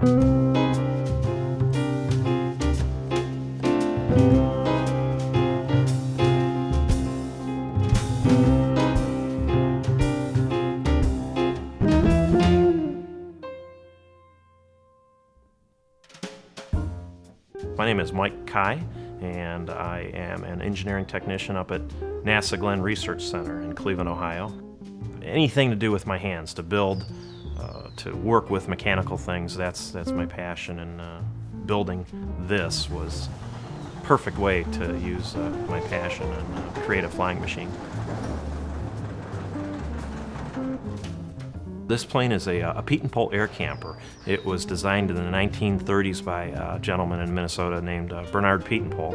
My name is Mike Kai, and I am an engineering technician up at NASA Glenn Research Center in Cleveland, Ohio. Anything to do with my hands, to build, to work with mechanical things, that's my passion, and building this was a perfect way to use my passion and create a flying machine. This plane is a Pete and Pole air camper. It was designed in the 1930s by a gentleman in Minnesota named Bernard Pete and Pole,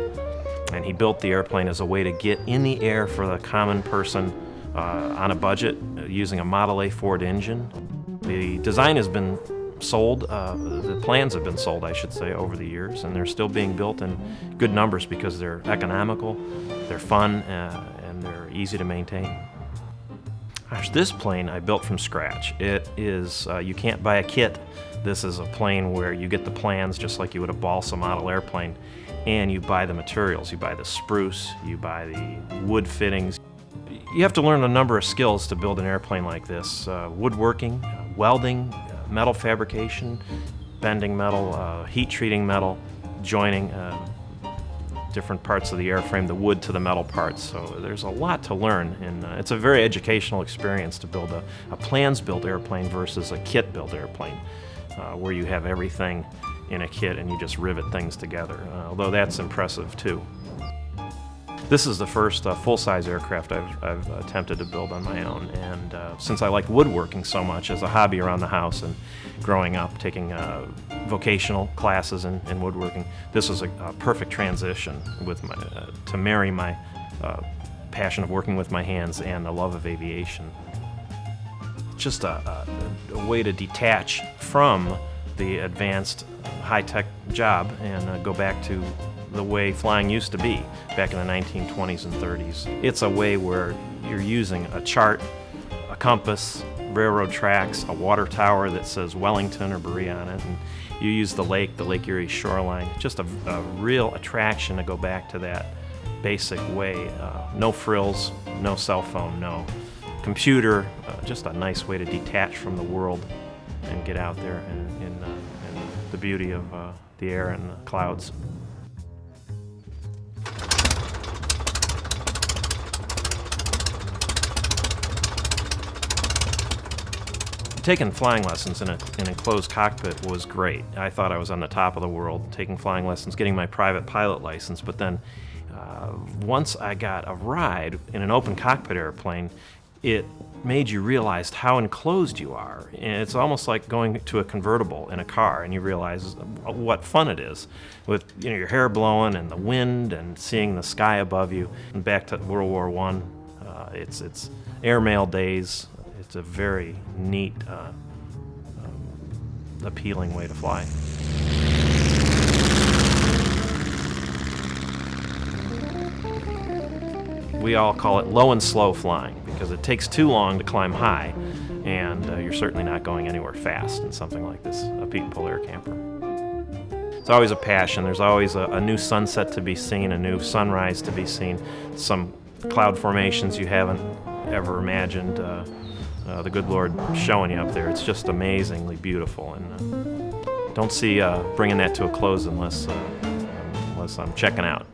and he built the airplane as a way to get in the air for the common person on a budget using a Model A Ford engine. The design has been sold, the plans have been sold, I should say, over the years, and they're still being built in good numbers because they're economical, they're fun, and they're easy to maintain. Gosh, this plane I built from scratch. It is, you can't buy a kit. This is a plane where you get the plans just like you would a balsa model airplane, and you buy the materials. You buy the spruce, you buy the wood fittings. You have to learn a number of skills to build an airplane like this. Woodworking, welding, metal fabrication, bending metal, heat treating metal, joining different parts of the airframe, the wood to the metal parts. So there's a lot to learn, and it's a very educational experience to build a plans-built airplane versus a kit-built airplane, where you have everything in a kit and you just rivet things together, although that's impressive too. This is the first full-size aircraft I've attempted to build on my own, and since I like woodworking so much as a hobby around the house and growing up taking vocational classes in woodworking, this was a perfect transition with to marry my passion of working with my hands and the love of aviation. Just a way to detach from the advanced high-tech job and go back to the way flying used to be back in the 1920s and 30s. It's a way where you're using a chart, a compass, railroad tracks, a water tower that says Wellington or Berea on it, and you use the Lake Erie shoreline. Just a real attraction to go back to that basic way. No frills, no cell phone, no computer, just a nice way to detach from the world and get out there in the beauty of the air and the clouds. Taking flying lessons in an enclosed cockpit was great. I thought I was on the top of the world, taking flying lessons, getting my private pilot license, but then once I got a ride in an open cockpit airplane, it made you realize how enclosed you are. And it's almost like going to a convertible in a car, and you realize what fun it is with your hair blowing and the wind and seeing the sky above you. And back to World War I, it's airmail days. It's a very neat, appealing way to fly. We all call it low and slow flying because it takes too long to climb high, and you're certainly not going anywhere fast in something like this, a Pete and Pole air camper. It's always a passion. There's always a new sunset to be seen, a new sunrise to be seen, some cloud formations you haven't ever imagined. The good Lord showing you up there. It's just amazingly beautiful, and don't see bringing that to a close unless I'm checking out.